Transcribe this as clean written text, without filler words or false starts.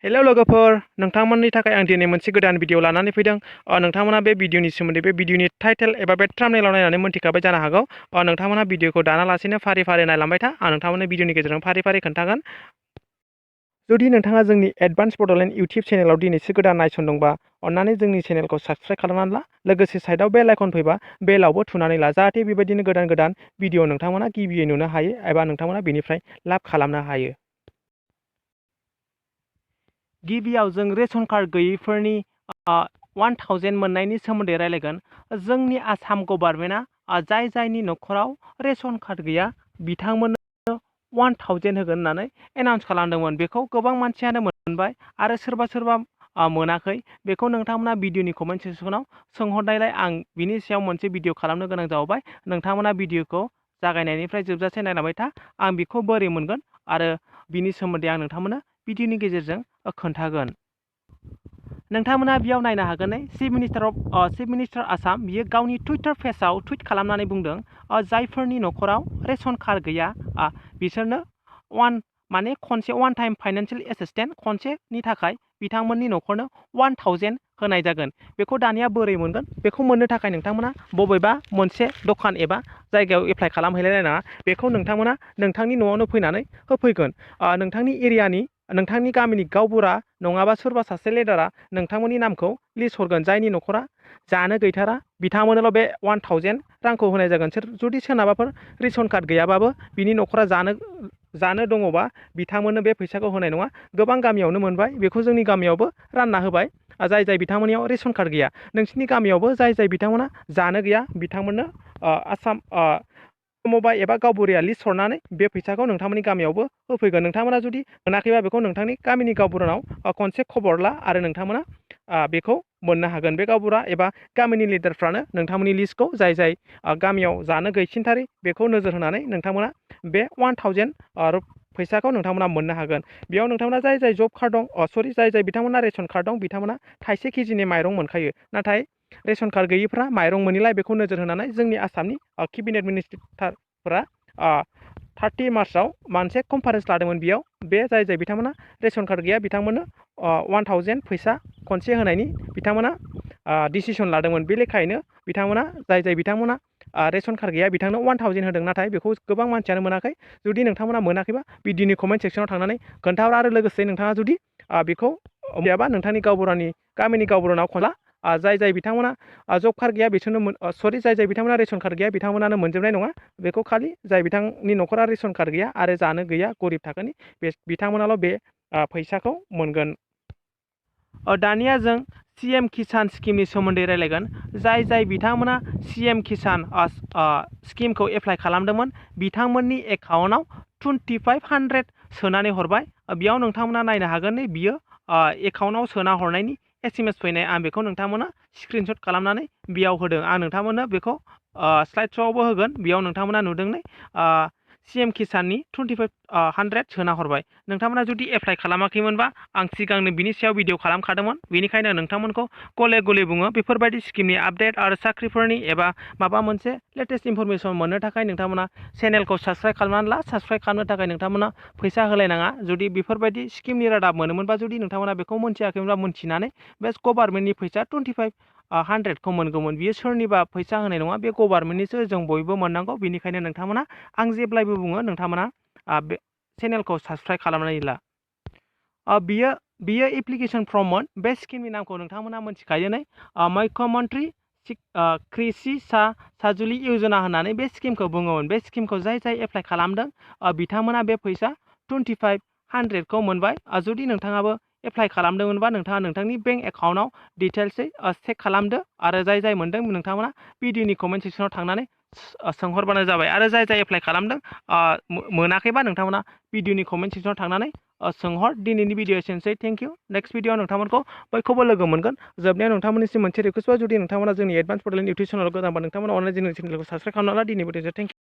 Hello लोगोफोर, नोंथांमोननि थाखाय आं दिनै मोनसे गोदान भिडिअ लानानै फैदों। नोंथांमोना बे भिडिअनि सोमोन्दै बे भिडिअनि टाइटेल एबा बे थाम्बनेइलाव नायनानै मोनथिखाबाय जानो हागौ। नोंथांमोना भिडिअखौ दानालासेनो फारि फारि नायलांबाय था। आं नोंथांमोननो भिडिअनि गेजेरजों फारि फारि खोन्थागोन। जुदि नोंथाङा जोंनि एडभान्स बड'लेण्ड इउटिउब चेनेलाव दिनैसो गोदान नायसनदोंबा अन्नानै जोंनि चेनेलखौ साबस्क्राइब खालामनानै ला। लोगोसे साइडआव बेल आइकन फैबा बेलावबो थुनानै ला, जाहाथे बेबायदिनो गोदान गोदान भिडिअ नोंथांमोना गिबियै नुनो हायो एबा नोंथांमोना बेनिफ्राय लाब खालामनो हायो। गिबियाव जों रेशन कार्ड गैयैफोरनि 1000 मोननायनि सोमोन्दै रायलायगोन। जोंनि आसाम गभर्नमेन्टआ जायनि न'खराव रेशन कार्ड गैया बिथांमोननो 1000 होगोन होननानै एनाउन्स खालामदोंमोन। बेखौ गोबां मानसियानो मोनबाय आरो सोरबा मोनाखै। बेखौ नोंथांमोना भिडिअनि कमेन्ट सेक्सनाव सोंहरनायलाय आं बिनि सायाव मोनसे भिडिअ खालामनो गोनां जाबाय। नोंथांमोना भिडिअखौ जागायनायनिफ्राय जोबजासे नायलांबाय था। आं बेखौ बोरै मोनगोन आरो बिनि सोमोन्दै आं नोंथांमोननो भिडिअनि गेजेरजों खोन्थागोन। नोंथांमोना बेयाव नायनो हागोन चिफ मिनिस्टार आसाम बियो गावनि टुइटार पेजआव टुइट खालामनानै बुंदों जायफोरनि न'खराव रेशन कार्ड गैया बिसोरनो खनसे वान टाइम फाइनान्सियेल एसिस्टेन्ट खनसेनि थाखाय बिथांमोननि न'खरनो 1000 होनाय जागोन। बेखौ दानिया बोरै मोनगोन? बेखौ मोननो थाखाय नोंथांमोना बबेबा मोनसे दखान एबा जायगायाव एप्लाइ खालामहैलायनाङा। बेखौ नोंथांमोना नोंथांनि न'आवनो फैनानै होफैगोन। नोंथांनि एरियानि नोंथांनि गामिनि गावबुरा नङाबा सोरबा सासे लिडारा नोंथांमोननि नामखौ लिस्ट हरगोन। जायनि न'खरा जानो गैथारा बिथांमोननोल' बे 1000 रांखौ होनाय जागोन। जुदि सोरनाबाफोर रेशन कार्ड गैयाबाबो बिनि न'खरा जानो दङबा बिथांमोननो बे फैसाखौ होनाय नङा। गोबां गामियावनो मोनबाय, बेखौ जोंनि गामियावबो रानना होबाय। जाय बिथांमोननियाव रेशन कार्ड गैया, नोंसिनि गामियावबो जाय बिथांमोना जानो गैया बिथांमोननो आसाम मबाइल एबा गावबुराया लिस्ट हरनानै बे फैसाखौ नोंथांमोननि गामियावबो होफैगोन। नोंथांमोना जुदि मोनाखैबा बेखौ नोंथांनि गामिनि गावबुरानाव खनसे खबर ला आरो नोंथांमोना बेखौ मोननो हागोन। बे गावबुरा एबा गामिनि लिडारफ्रानो नोंथांमोननि लिस्टखौ जाय गामियाव जानो गैसिनथारि बेखौ नोजोर होनानै नोंथांमोना बे 1000 फैसाखौ नोंथांमोना मोननो हागोन। बेयाव नोंथांमोना जाय जब कार्ड दं जाय बिथांमोना रेशन कार्ड दं बिथांमोना थाइसे केजिनि माइरं मोनखायो। नाथाय रेशन कार्ड गैयिफ्रा माइरं मोनिलाय बेखौ नोजोर होनानै जोंनि आसामनि केबिनेट मिनिस्टारफोरा 30 मार्चआव मोनसे कनफारेन्स लादोंमोन। बेयाव बे जाय बिथांमोना रेशन कार्ड गैया बिथांमोननो 1000 फैसा खनसे होनायनि बिथांमोना डिसिसन लादोंमोन। बे लेखायैनो बिथांमोना जाय बिथांमोना रेशन कार्ड गैया बिथांनो 1000 होदों। नाथाय बेखौ गोबां मानसियानो मोनाखै। जुदि नोंथांमोना मोनाखैबा भिडिअनि कमेन्ट सेक्सनाव थांनानै खोन्थाहर आरो लोगोसे नोंथाङा जुदि बेखौ गैयाबा नोंथांनि गामिनि गावबुरानाव खला। जाय बिथांमोना जब कार्ड गैया बिसोरनो जाय बिथांमोना रेशन कार्ड गैया बिथांमोनानो मोनजोबनाय नङा। बेखौ खालि जाय बिथांनि न'खरा रेशन कार्ड गैया आरो जानो गैया गरिब थाखोनि बिथांमोनाल' बे फैसाखौ मोनगोन। दानिया जों CM किसान स्किमनि सोमोन्दै रायलायगोन। जाय बिथांमोना CM किसान स्किमखौ एप्लाइ खालामदोंमोन बिथांमोननि एकाउन्टआव 2500 सोनानै हरबाय। बेयाव नोंथांमोना नायनो हागोन बियो एकाउन्टआव सोना हरनायनि SMS फैनाय। आं बेखौ नोंथांमोना स्क्रिनशट खालामनानै बेयाव होदों। आं नोंथांमोननो बेखौ स्लाइड श'आवबो होगोन। बेयाव नोंथांमोना नुदों CM किसाननि 2500 सोना हरबाय। नोंथांमोना जुदि एप्लाइ खालामाखैमोनबा आं सिगांनो बिनि सायाव भिडिअ खालामखादोंमोन। बेनिखायनो नोंथांमोनखौ गले बुङो बेफोरबायदि स्किमनि आपडेट आरो साख्रिफोरनि एबा माबा मोनसे लेटेस्ट इनफरमेसन मोननो थाखाय नोंथांमोना चेनेलखौ साबस्क्राइब खालामनानै ला। साबस्क्राइब खालामनो थाखाय नोंथांमोना फैसा होलायनाङा। जुदि बेफोरबायदि स्किमनि रादाब मोनोमोनबा जुदि नोंथांमोना बेखौ मोनथियाखैमोनबा मोनथिनानै बे गभार्नमेन्टनि फैसा 2500खौ मोनगौमोन। बियो सोरनिबा फैसा होनाय नङा, बे गभार्नमेन्टनिसो, जों बयबो मोननांगौ। बेनिखायनो नोंथांमोना आं जेब्लायबो बुङो नोंथांमोना बे चेनेलखौ साबस्क्राइब खालामनानै ला। बियो एप्लिकेसन फर्ममोन। बे स्किमनि नामखौ नोंथांमोना मोनथिखायो। मुख्यमन्त्री कृषि साजुलि यजना होननानै बे स्किमखौ बुङोमोन। बे स्किमखौ जाय एप्लाइ खालामदों बिथांमोना बे फैसा 2500खौ मोनबाय। जुदि नोंथाङाबो एप्लाइ खालामदोंमोनबा नोंथाङा नोंथांनि बेंक एकाउन्टआव डिटेल्सै चेक खालामदो आरो जाय मोनदों नोंथांमोना भिडिअनि कमेन्ट सेक्सनाव थांनानै सोंहरबानो जाबाय। आरो जाय एप्लाइ खालामदों मोनाखैबा नोंथांमोना भिडिअनि कमेन्ट सेक्सनाव थांनानै सोंहर। दिनैनि भिडिअ एसेनोसै। Thank you. नेक्स्ट भिडिअआव नोंथांमोनखौ बयखौबो लोगो मोनगोन। जोबनायाव नोंथांमोननिसिम मोनसे रिक्वेस्ट जुदि नोंथांमोना जोंनि एडभान्स बड'लेण्ड इउटिउब चेनेलाव गोदानबा नोंथांमोना अनलाइन जोंनि चेनेलखौ साबस्क्राइब खालामना ला। दिनै भिडिअ थेंक इउ।